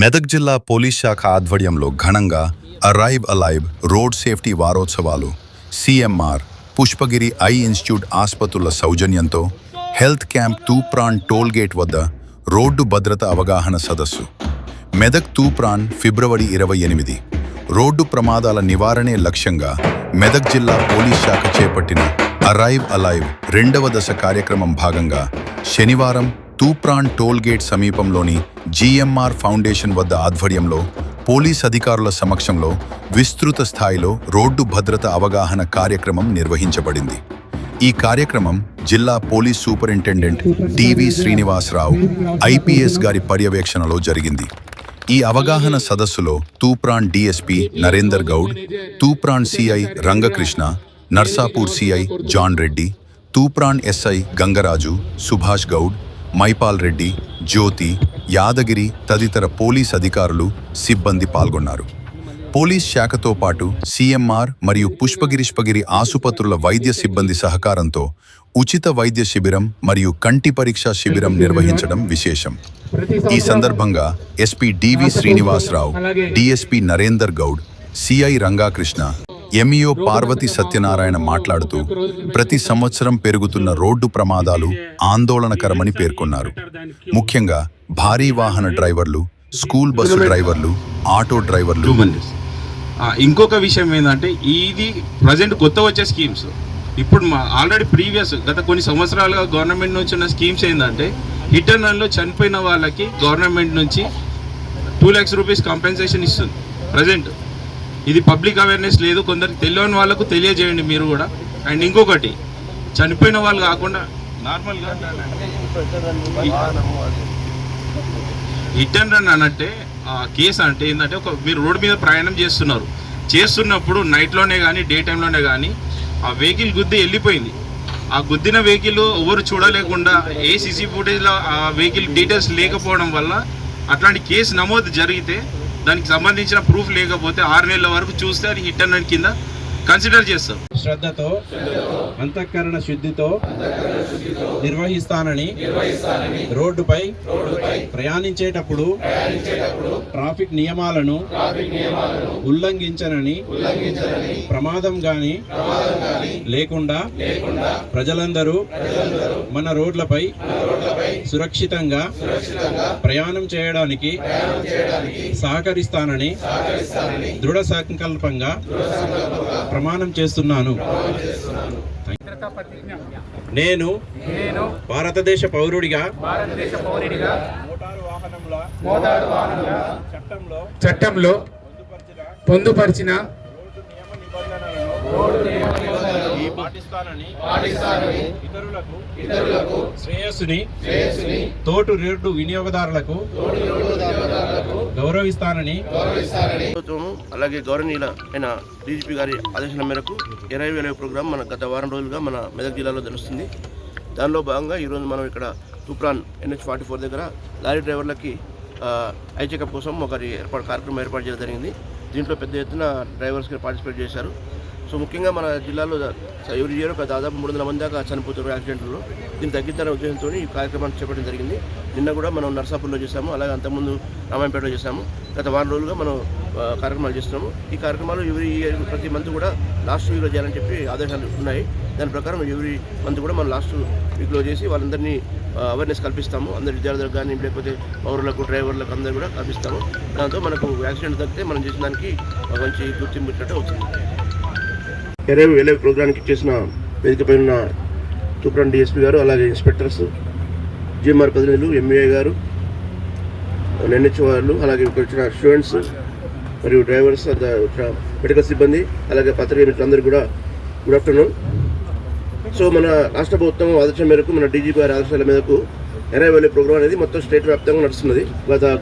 మెదక్ జిల్లా పోలీస్ శాఖ ఆధ్వర్యంలో ఘనంగా అరైవ్ అలైవ్ రోడ్ సేఫ్టీ వారోత్సవాలు సిఎంఆర్ పుష్పగిరి ఐ ఇన్స్టిట్యూట్ ఆసుపత్రుల సౌజన్యంతో హెల్త్ క్యాంప్ తూప్రాన్ టోల్గేట్ వద్ద రోడ్డు భద్రత అవగాహన సదస్సు మెదక్ తూప్రాన్ ఫిబ్రవరి 28 రోడ్డు ప్రమాదాల నివారణే లక్ష్యంగా మెదక్ జిల్లా పోలీస్ శాఖ చేపట్టిన అరైవ్ అలైవ్ 2వ దశ కార్యక్రమం భాగంగా శనివారం తూప్రాన్ టోల్గేట్ సమీపంలోని జిఎంఆర్ ఫౌండేషన్ వద్ద ఆధ్వర్యంలో పోలీస్ అధికారుల సమక్షంలో విస్తృత స్థాయిలో రోడ్డు భద్రత అవగాహన కార్యక్రమం నిర్వహించబడింది. ఈ కార్యక్రమం జిల్లా police superintendent TV Srinivasarao IPS గారి పర్యవేక్షణలో జరిగింది. ఈ అవగాహన సదస్సులో Toopran DSP Narender Goud, Toopran CI Rangakrishna, Narsapur CI John Reddy, Toopran SI Gangaraju, Subhash Goud, Maipal Reddy, Jyothi, Yadagiri తదితర పోలీస్ అధికారులు, సిబ్బంది పాల్గొన్నారు. పోలీస్ శాఖతో పాటు సిఎంఆర్ మరియు పుష్పగిరి ఆసుపత్రుల వైద్య సిబ్బంది సహకారంతో ఉచిత వైద్య శిబిరం మరియు కంటి పరీక్షా శిబిరం నిర్వహించడం విశేషం. ఈ సందర్భంగా SP DV Srinivasarao, DSP Narender Goud, CI Rangakrishna, MEO Parvathi Satyanarayana మాట్లాడుతూ ప్రతి సంవత్సరం పెరుగుతున్న రోడ్డు ప్రమాదాలు ఆందోళనకరమని పేర్కొన్నారు. ముఖ్యంగా భారీ వాహన డ్రైవర్లు, స్కూల్ బస్సు డ్రైవర్లు, ఆటో డ్రైవర్లు. ఇంకొక విషయం ఏంటంటే ఇది ప్రజెంట్ కొత్త వచ్చే స్కీమ్స్. ఇప్పుడు ఆల్రెడీ ప్రీవియస్ గత కొన్ని సంవత్సరాలుగా గవర్నమెంట్ నుంచి ఉన్న స్కీమ్స్ ఏంటంటే హిట్ అండ్ రన్లో చనిపోయిన వాళ్ళకి గవర్నమెంట్ నుంచి 2 lakhs రూపీస్ కాంపెన్సేషన్ ఇస్తుంది. ప్రజెంట్ ఇది పబ్లిక్ అవేర్నెస్ లేదు, కొందరికి తెలియని వాళ్ళకు తెలియజేయండి మీరు కూడా. అండ్ ఇంకొకటి చనిపోయిన వాళ్ళు కాకుండా నార్మల్గా హిట్ అండ్ రన్ అనంటే కేసు అంటే ఏంటంటే మీరు రోడ్డు మీద ప్రయాణం చేస్తున్నప్పుడు నైట్లోనే కానీ డే టైంలోనే కానీ ఆ వెహికల్ గుద్ది వెళ్ళిపోయింది. ఆ గుద్దిన వెహికల్ ఎవరు చూడలేకుండా ఏ సీసీ ఫుటేజ్లో ఆ వెహికల్ డీటెయిల్స్ లేకపోవడం వల్ల అట్లాంటి కేసు నమోదు జరిగితే దానికి సంబంధించిన ప్రూఫ్ లేకపోతే 6 నెలల వరకు చూస్తే అది హిట్ అండ్ రన్ కింద కన్సిడర్ చేస్తాం. శ్రద్ధతో అంతఃకరణ శుద్ధితో నిర్వహిస్తానని రోడ్డుపై ప్రయాణించేటప్పుడు ట్రాఫిక్ నియమాలను ఉల్లంఘించనని ప్రమాదం గాని లేకుండా ప్రజలందరూ మన రోడ్లపై సురక్షితంగా ప్రయాణం చేయడానికి సహకరిస్తానని దృఢ సంకల్పంగా ప్రమాణం చేస్తున్నాను. నేను భారతదేశ పౌరుడిగా చట్టంలో పొందుపరిచిన ఇతరులకు శ్రేయస్సుని తోటు రోడ్డు వినియోగదారులకు గౌరవిస్తానని అలాగే గౌరవనీయులైన డీజీపీ గారి ఆదేశాల మేరకు 20,000 ప్రోగ్రాం మన గత వారం రోజులుగా మన మెదక్ జిల్లాలో తెలుస్తుంది. దానిలో భాగంగా ఈరోజు మనం ఇక్కడ తూప్రాన్ NH44 దగ్గర లారీ డ్రైవర్లకి ఐ చెకప్ కోసం ఒక కార్యక్రమం ఏర్పాటు చేయడం జరిగింది. దీంట్లో పెద్ద ఎత్తున డ్రైవర్స్ పార్టిసిపేట్ చేశారు. సో ముఖ్యంగా మన జిల్లాలో ఎవ్రీ ఇయర్ దాదాపు 300 మంది దాకా చనిపోతున్నారు యాక్సిడెంట్లో. దీన్ని తగ్గించాలనే ఉద్దేశంతో ఈ కార్యక్రమాన్ని చేపట్టడం జరిగింది. నిన్న కూడా మనం నర్సాపూర్లో చేశాము, అలాగే అంతకుముందు రామాయంపేటలో చేశాము. గత వారం రోజులుగా మనం కార్యక్రమాలు చేస్తున్నాము. ఈ కార్యక్రమాలు ఎవ్రీ ఇయర్ ప్రతి మంత్ కూడా లాస్ట్ వీక్లో చేయాలని చెప్పి ఆదేశాలు ఉన్నాయి. దాని ప్రకారం ఎవ్రీ మంత్ కూడా మనం లాస్ట్ వీక్లో చేసి వాళ్ళందరినీ అవేర్నెస్ కల్పిస్తాము. అందరి విద్యార్థులకు కానీ లేకపోతే పౌరులకు, డ్రైవర్లకు అందరూ కూడా కల్పిస్తాము. దాంతో మనకు యాక్సిడెంట్ తగ్గితే మనం చేసిన దానికి మంచి గుర్తింపు ఇచ్చినట్టు అవుతుంది. 20,000 ప్రోగ్రాంకి చేసిన వేదికపై ఉన్న తూప్రాన్ డిఎస్పీ గారు, అలాగే ఇన్స్పెక్టర్స్, జిఎంఆర్ ప్రతినిధులు, ఎంఈఏ గారు, NH వాళ్ళు, అలాగే ఇక్కడ వచ్చిన స్టూడెంట్స్ మరియు డ్రైవర్స్, మెడికల్ సిబ్బంది, అలాగే పత్రికా మిత్రులందరూ కూడా గుడ్ ఆఫ్టర్నూన్. సో మన రాష్ట్ర ప్రభుత్వం ఆదేశం మేరకు మన డీజీపీ గారి ఆదేశాల మేరకు 20,000 ప్రోగ్రాం అనేది మొత్తం స్టేట్ వ్యాప్తంగా నడుస్తున్నది.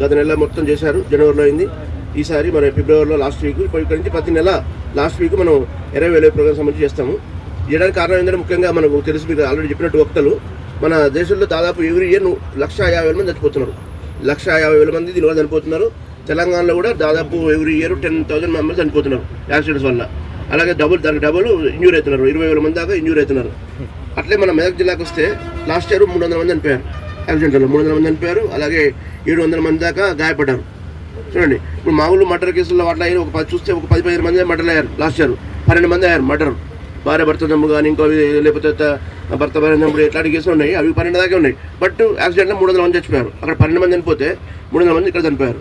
గత నెల మొత్తం చేశారు, జనవరిలో అయింది. ఈసారి మన ఫిబ్రవరిలో లాస్ట్ వీక్, ఇక్కడ నుంచి ప్రతి నెల లాస్ట్ వీక్ మనం 20,000 ప్రోగ్రామ్ సంబంధించి చేస్తాము. చేయడానికి కారణం ఏంటంటే ముఖ్యంగా మనకు తెలుసు, మీకు ఆల్రెడీ చెప్పినట్టు వక్తలు, మన దేశంలో దాదాపు ఎవ్రీ ఇయర్ 150,000 మంది చచ్చిపోతున్నారు. 150,000 మంది దీనివల్ల చనిపోతున్నారు. తెలంగాణలో కూడా దాదాపు ఎవ్రీ ఇయర్ 10,000 మెంబర్స్ చనిపోతున్నారు యాక్సిడెంట్స్ వల్ల. అలాగే దానికి డబుల్ ఇంజూర్ అవుతున్నారు, 20,000 మంది దాకా ఇంజూర్ అవుతున్నారు. అట్లే మన మెదక్ జిల్లాకు వస్తే లాస్ట్ ఇయర్ 300 మంది చనిపోయారు యాక్సిడెంట్లో, 300 మంది చనిపోయారు. అలాగే 700 మంది దాకా గాయపడ్డారు. చూడండి ఇప్పుడు మామూలు మర్డర్ కేసుల్లో అట్లా అయిన ఒక 10 చూస్తే ఒక 10-15 మంది మర్డర్ అయ్యారు లాస్ట్ ఇయర్. 12 మంది అయ్యారు మర్డర్. భార్య భర్త దమ్ము కానీ ఇంకో లేకపోతే భర్త భార్య దమ్ముడు ఇట్లాంటి కేసులు ఉన్నాయి. అవి 12 దాకా ఉన్నాయి. బట్ యాక్సిడెంట్లో 300 మంది చచ్చిపోయారు. అక్కడ 12 మంది చనిపోతే 300 మంది ఇక్కడ చనిపోయారు.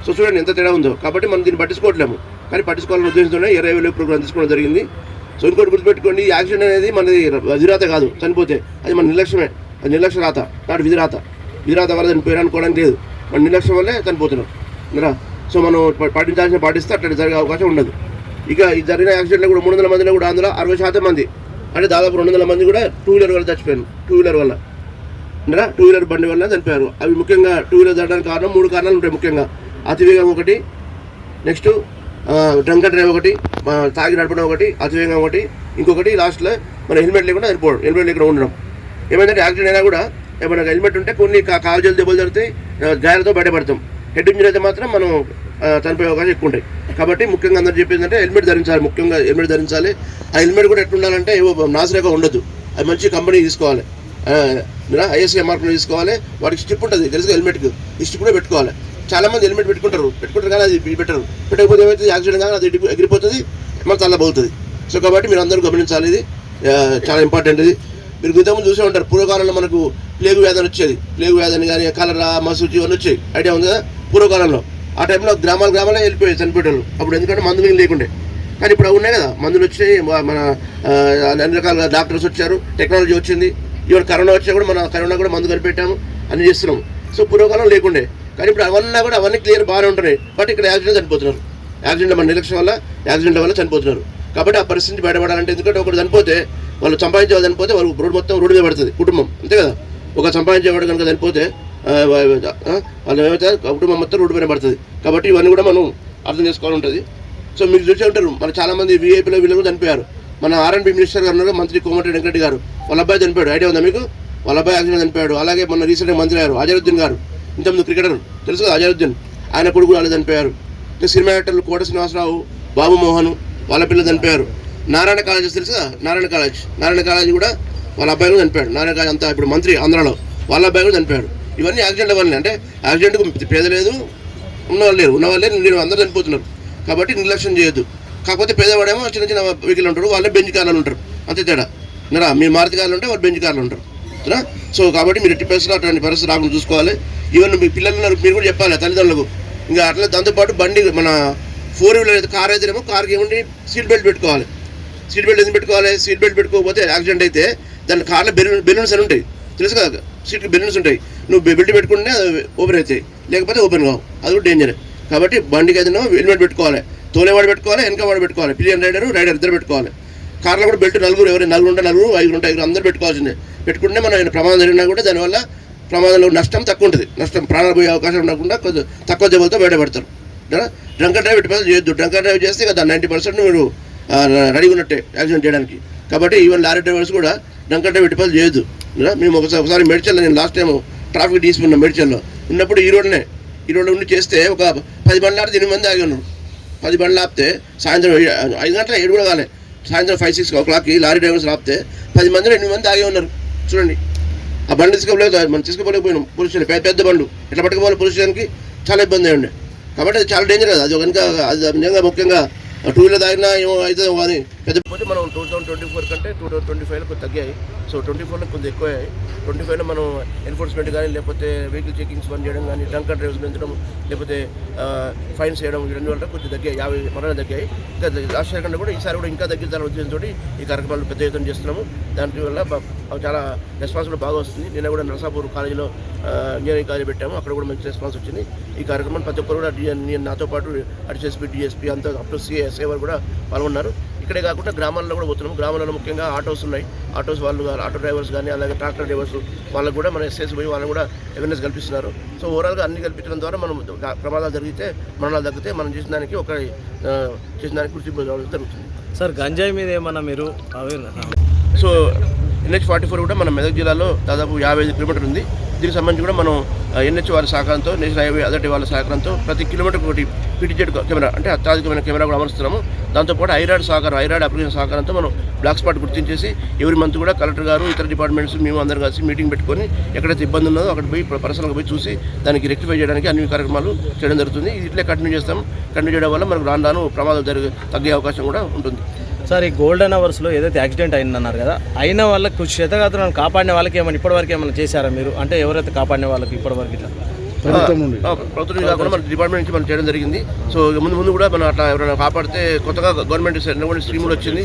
సో చూడండి ఎంత తేడా ఉందో. కాబట్టి మనం దీన్ని పట్టించుకోవట్లేము. కానీ పట్టించుకోవాలని ఉద్దేశంతోనే 20,000 ప్రోగ్రామ్ తీసుకోవడం జరిగింది. సో ఇంకోటి గుర్తుపెట్టుకోండి, ఈ యాక్సిడెంట్ అనేది మనది విధిరాత కాదు. చనిపోతే అది మన నిర్లక్ష్యమే. అది నిర్లక్ష్య రాత నాటి విధిరాత. విధిరాత వల్ల చనిపోయారు అనుకోవడానికి లేదు. మన నిర్లక్ష్యం వల్లే చనిపోతున్నాం కదా. సో మనం పాటిస్తే అట్లా జరిగే అవకాశం ఉండదు. ఇక ఈ జరిగిన యాక్సిడెంట్లో కూడా 300 మందిలో కూడా అందులో 60% మంది అంటే దాదాపు 200 మంది కూడా 2 వీలర్ వల్ల చచ్చిపోయారు. 2 వీలర్ వల్ల అంటే 2 వీలర్ బండి వల్ల చనిపోయారు. అవి ముఖ్యంగా 2 వీలర్ జరగడానికి కారణం 3 కారణాలు ఉంటాయి. ముఖ్యంగా అతివేగం ఒకటి, నెక్స్ట్ డ్రంక్ అండ్ డ్రైవ్ ఒకటి, తాగి నడపడం ఒకటి, అతివేగం ఒకటి, ఇంకొకటి లాస్ట్లో మన హెల్మెట్ లేకుండా చనిపోవడం. హెల్మెట్ లేకుండా ఉండడం ఏమైందంటే యాక్సిడెంట్ అయినా కూడా ఏమైనా హెల్మెట్ ఉంటే కొన్ని కాలు దెబ్బలు జరుగుతాయి, గాయాలతో బయటపడతాం. హెడ్ ఇంజరీ అయితే మాత్రం మనం చనిపోయే అవకాశం ఎక్కువ ఉంటాయి. కాబట్టి ముఖ్యంగా అందరూ చెప్పింది అంటే హెల్మెట్ ధరించాలి. ముఖ్యంగా హెల్మెట్ ధరించాలి. ఆ హెల్మెట్ కూడా ఎట్లుండాలంటే ఏవో నాసిరకం ఉండదు. అది మంచి కంపెనీ తీసుకోవాలి. ISI మార్కులు తీసుకోవాలి. వాటికి స్టిప్ ఉంటుంది తెలుసుగా హెల్మెట్కి. ఈ స్టిప్ కూడా పెట్టుకోవాలి. చాలామంది హెల్మెట్ పెట్టుకుంటారు కానీ అది పెట్టరు. పెట్టకపోతే ఏమైతే యాక్సిడెంట్ కానీ అది ఎగిరిపోతుంది, మన తల్లబోతుంది. సో కాబట్టి మీరు అందరూ గమనించాలి. ఇది చాలా ఇంపార్టెంట్. ఇది మీరు ఇంతకుముందు చూసే ఉంటారు. పూర్వకాలంలో మనకు ప్లేగు వ్యాధి అని వచ్చేది. ప్లేగు వ్యాధి అని కానీ కలరా, మసూచి ఇవన్నీ వచ్చాయి. ఐడియా ఉంది కదా పూర్వకాలంలో. ఆ టైంలో గ్రామాలే వెళ్ళిపోయాయి చనిపోయేటోళ్ళు. అప్పుడు ఎందుకంటే మందులు లేకుండే. కానీ ఇప్పుడు అవి ఉన్నాయి కదా, మందులు వచ్చాయి. మన అన్ని రకాల డాక్టర్స్ వచ్చారు, టెక్నాలజీ వచ్చింది. ఇవాళ కరోనా వచ్చా కూడా మన కరోనా కూడా మందు కనిపెట్టాము, అన్ని చేస్తున్నాము. సో పూర్వకాలం లేకుండే. కానీ ఇప్పుడు అవన్నీ క్లియర్ బాగానే ఉంటున్నాయి. బట్ ఇక్కడ యాక్సిడెంట్ చనిపోతున్నారు. యాక్సిడెంట్ మన నిర్లక్ష్యం వల్ల యాక్సిడెంట్ వల్ల చనిపోతున్నారు. కాబట్టి ఆ పరిస్థితి బయటపడాలంటే, ఎందుకంటే ఒకటి చనిపోతే వాళ్ళు సంపాదించే వాళ్ళు చనిపోతే వాళ్ళు మొత్తం రోడ్డు మీద పడుతుంది కుటుంబం, అంతే కదా. ఒక సంపాదించేవాడు కనుక చనిపోతే వాళ్ళు ఏమైతే కుటుంబం మొత్తం రోడ్డు పైన పడుతుంది. కాబట్టి ఇవన్నీ కూడా మనం అర్థం చేసుకోవాలి ఉంటుంది. సో మీరు చూసే ఉంటారు మన చాలామంది వీఐపీలో వీళ్ళు కూడా చనిపోయారు. మన R&B మినిస్టర్ గారు ఉన్నారు, మంత్రి కోమటిరెడ్డి వెంకరెడ్డి గారు. వాళ్ళ అబ్బాయి చనిపోయాడు. ఐడియా ఉందా మీకు? వాళ్ళ అబ్బాయి యాక్సిడెంట్ చనిపోయాడు. అలాగే మొన్న రీసెంట్గా మంత్రి గారు అజరుద్దీన్ గారు, ఇంతకుముందు క్రికెటర్ తెలుసు కదా అజరుద్దీన్, ఆయన కొడుకు వాళ్ళు చనిపోయారు. సినిమా యాక్టర్లు కోట శ్రీనివాసరావు, బాబు మోహన్ వాళ్ళ పిల్లలు చనిపోయారు. నారాయణ కాలేజ్ తెలుసు కదా, నారాయణ కాలేజ్ కూడా వాళ్ళ అబ్బాయి కూడా చనిపోయాడు. నారాయణ కాలేజ్ అంతా ఇప్పుడు మంత్రి ఆంధ్రాలో, వాళ్ళ అబ్బాయి కూడా చనిపోయాడు. ఇవన్నీ యాక్సిడెంట్ వల్లనే. అంటే యాక్సిడెంట్కు పేద లేదు, ఉన్నవాళ్ళు లేరు, నేను అందరూ చనిపోతున్నారు. కాబట్టి నిర్లక్ష్యం చేయొద్దు. కాకపోతే పేదవాడేమో చిన్న చిన్న వెహికల్ ఉంటారు, వాళ్ళే బెంచ్ కార్లు ఉంటారు, అంతే తేడా. మీరు మారుతి కార్లు ఉంటే వాళ్ళు బెంచ్ కార్లు ఉంటారు. సో కాబట్టి మీరు ఎట్టి పరిస్థితులు అటువంటి పరిస్థితి రాకుండా చూసుకోవాలి. ఈవెన్ మీ పిల్లలు ఉన్నారు, మీరు కూడా చెప్పాలి తల్లిదండ్రులకు. ఇంకా అట్లా దాంతోపాటు బండి మన 4 వీలర్ అయితే కార్ అయితేనేమో కార్కి ఏముండి సీట్ బెల్ట్ పెట్టుకోవాలి. సీట్ బెల్ట్ ఎందుకు పెట్టుకోవాలి? సీట్ బెల్ట్ పెట్టుకోకపోతే యాక్సిడెంట్ అయితే దాని కార్లో బెలూన్స్ అని ఉంటాయి, తెలుసు కదా, సీట్కి బెలూన్స్ ఉంటాయి. నువ్వు బెల్ట్ పెట్టుకుంటే ఓపెన్ అవుతాయి, లేకపోతే ఓపెన్ కావు. అది కూడా డేంజర్. కాబట్టి బండికి అయితే హెల్మెట్ పెట్టుకోవాలి. తోలేవాడు పెట్టుకోవాలి, వెనక వాడు పెట్టుకోవాలి. పిలియన్ రైడర్ ఇద్దరు పెట్టుకోవాలి. కార్లో కూడా బెల్ట్ నలుగురు ఉంటే నలుగురు, 5 ఉంటే 5 అందరూ పెట్టుకోవాల్సిందే. పెట్టుకుంటే మనం ప్రమాదం జరిగినా కూడా దానివల్ల ప్రమాదంలో నష్టం తక్కువ ఉంటుంది. ప్రాణాలు పోయే అవకాశం ఉండకుండా కొంచెం తక్కువ దెబ్బలతో బయటపడతారు. డ్రంక్ అండ్ డ్రైవ్ ఎట్టి చేయొద్దు. డ్రంక్ అండ్ డ్రైవ్ చేస్తే కదా 90% మీరు రెడీగా ఉన్నట్టే యాక్సిడెంట్ చేయడానికి. కాబట్టి ఈవెన్ లారీ డ్రైవర్స్ కూడా డ్రంక్ అండ్ డ్రైవ్ ఎట్టి చేయొద్దు. మేము ఒకసారి మేడ్చల్లో, నేను లాస్ట్ టైం ట్రాఫిక్ తీసుకున్నాం మేడ్చల్లో ఉన్నప్పుడు ఈ రోడ్లో ఉండి చేస్తే ఒక 10 బండ్లు ఆడితే 8 మంది ఆగి ఉన్నారు. 10 బండ్లు ఆపితే సాయంత్రం 5 గంటల 7 కూడా కాలే, సాయంత్రం 5-6 o'clockకి లారీ డ్రైవర్స్ ఆపితే 10 మందిలో 8 మంది ఆగి ఉన్నారు. చూడండి, ఆ బండి మనం తీసుకోలేకపోయినాం. పోలీస్ స్టేషన్ పెద్ద బండ్లు ఎట్లా పట్టుకోవాలి? పోలీస్ స్టేషన్కి చాలా ఇబ్బంది అయ్యండి. కాబట్టి అది చాలా డేంజర్ కదా. అది కనుక అది నిజంగా ముఖ్యంగా 2 వీలర్ తాగినా ఏమో అయితే కానీ పెద్ద పోతే మనం 2024 కంటే 2025లో కొంచెం తగ్గాయి. సో 24లో కొంచెం ఎక్కువయ్యాయి. 25లో మనం ఎన్ఫోర్స్మెంట్ కానీ లేకపోతే వెహికల్ చెకింగ్స్ బంద్ చేయడం కానీ, డ్రంక్ అండ్ డ్రైవ్స్ పెంచడం, లేకపోతే ఫైన్స్ చేయడం, ఈ 2 వల్ల కొంచెం తగ్గాయి. 50 మరణాలు తగ్గాయి. ఇంకా లాస్ట్ ఇయర్ కంటే కూడా ఈసారి కూడా ఇంకా తగ్గించాలని ఉద్దేశంతో ఈ కార్యక్రమాలు పెద్ద ఎత్తున చేస్తున్నాము. దానివల్ల చాలా రెస్పాన్సిబుల్ బాగా వస్తుంది. నిన్న కూడా నరసాపూర్ కాలేజీలో ఇంజనీరింగ్ కాలేజ్ పెట్టాము, అక్కడ కూడా మంచి రెస్పాన్స్ వచ్చింది. ఈ కార్యక్రమాన్ని ప్రతి ఒక్కరు కూడా నాతో పాటు అడిషిఎస్పీ, డిఎస్పీ అంతా అప్ టు సిఎస్ఐ వారు కూడా పాల్గొన్నారు. ఇక్కడే కాకుండా గ్రామాల్లో కూడా పోతున్నాము. గ్రామాలలో ముఖ్యంగా ఆటోస్ ఉన్నాయి. ఆటోస్ వాళ్ళు, ఆటో డ్రైవర్స్ కానీ అలాగే ట్రాక్టర్ డ్రైవర్స్ వాళ్ళకు కూడా మన ఎస్ఎస్ పోయి వాళ్ళని కూడా అవేర్నెస్ కల్పిస్తున్నారు. సో ఓవరాల్గా అన్ని కల్పించడం ద్వారా మనం ప్రమాదాలు జరిగితే, మరణాలు తగ్గితే మనం చేసిన దానికి గుర్తింపు జరుగుతుంది. సార్ గంజాయి మీద ఏమన్నా మీరు సో NH-44 కూడా మన మెదక్ జిల్లాలో దాదాపు 55 కిలోమీటర్లు ఉంది. దీనికి సంబంధించి కూడా మనం NH వారి సహకారంతో, నేషనల్ హైవే అథారిటీ వాళ్ళ సహకారంతో ప్రతి కిలోమీటర్కి ఒకటి పీటీజెడ్ కెమెరా అంటే అత్యాధునికమైన కెమెరా కూడా అమరుస్తున్నాము. దాంతోపాటు ఐరాడ్ అప్లికేషన్ సహకారంతో మనం బ్లాక్ స్పాట్ గుర్తించేసి ఎవరి మంత్ కూడా కలెక్టర్ గారు ఇతర డిపార్ట్మెంట్స్ మేము అందరం కలిసి మీటింగ్ పెట్టుకొని ఎక్కడైతే ఇబ్బంది ఉన్నదో అక్కడ పోయి పర్సనల్గా పోయి చూసి దానికి రెక్టిఫై చేయడానికి అన్ని కార్యక్రమాలు చేయడం జరుగుతుంది. ఇది ఇట్లే కంటిన్యూ చేయడం వల్ల మనకు రాను ప్రమాదాలు తగ్గే అవకాశం కూడా ఉంటుంది. సార్ ఈ గోల్డెన్ అవర్స్లో ఏదైతే యాక్సిడెంట్ అయిందన్నారు కదా, అయిన వాళ్ళకి క్షతగాత్రులను కాపాడిన వాళ్ళకి ఇప్పటివరకు ఏమైనా చేశారా మీరు? అంటే ఎవరైతే కాపాడిన వాళ్ళకి ఇప్పటివరకు ఇట్లా ప్రభుత్వం కాకుండా మన డిపార్ట్మెంట్ నుంచి మనం చేయడం జరిగింది. సో ముందు కూడా మనం అట్లా ఎవరైనా కాపాడితే కొత్తగా గవర్నమెంట్ స్కీమ్ కూడా వచ్చింది,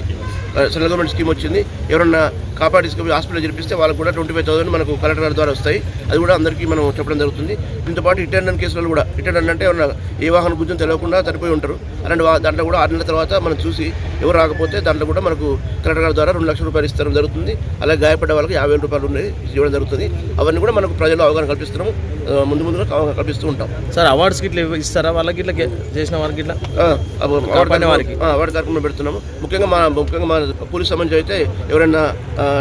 సెంట్రల్ గవర్నమెంట్ స్కీమ్ వచ్చింది. ఎవరైనా కాపాడి తీసుకుని హాస్పిటల్ జరిపిస్తే వాళ్ళకు కూడా 25,000 మనకు కలెక్టర్ గారి ద్వారా వస్తాయి. అది కూడా అందరికీ మనం చెప్పడం జరుగుతుంది. దీంతో పాటు రిటర్న్ కేసులు కూడా రిటర్న్ అంటే ఎవరైనా ఏ వాహన గుర్తుని తెలియకుండా చనిపోయి ఉంటారు. అలాంటి దాంట్లో కూడా 6 నెలల తర్వాత మనం చూసి ఎవరు రాకపోతే దాంట్లో కూడా మనకు కలెక్టర్ గారి ద్వారా 2 లక్షల రూపాయలు ఇస్తడం జరుగుతుంది. అలాగే గాయపడ్డ వాళ్ళకి 50,000 రూపాయలు ఇవ్వడం జరుగుతుంది. అవన్నీ కూడా మనకు ప్రజలు అవగాహన కల్పిస్తున్నాము, ముందుగా కల్పిస్తూ ఉంటాం. సార్ అవార్డ్స్కి ఇట్లా ఇస్తారా వాళ్ళకి, ఇట్లా చేసిన వారికి ఇట్లా అవార్డు కార్యక్రమం పెడుతున్నాము. ముఖ్యంగా మా పోలీస్ సంబంధించి అయితే ఎవరైనా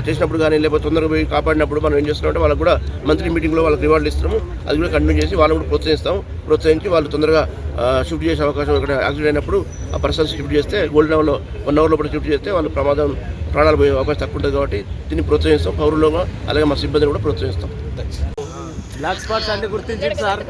చేసినప్పుడు కానీ లేకపోతే తొందరగా పోయి కాపాడినప్పుడు మనం ఏం చేస్తున్నామంటే వాళ్ళకి కూడా మంత్లీ మీటింగ్లో వాళ్ళకి రివార్డులు ఇస్తున్నాము. అది కూడా కంటిన్యూ చేసి వాళ్ళు కూడా ప్రోత్సహించి వాళ్ళు తొందరగా షిఫ్ట్ చేసే అవకాశం, ఇక్కడ యాక్సిడెంట్ అయినప్పుడు ఆ పర్సన్స్ షిఫ్ట్ చేస్తే గోల్డెన్ అవర్లో 1 అవర్ లోపల షిఫ్ట్ చేస్తే వాళ్ళు ప్రాణాలు పోయే అవకాశం తక్కువ ఉంటుంది. కాబట్టి దీన్ని ప్రోత్సహిస్తాం, పౌరులుగా అలాగే మా సిబ్బందిని కూడా ప్రోత్సహిస్తాం. బ్లాక్ స్పాట్స్ అంటే గుర్తించండి సార్.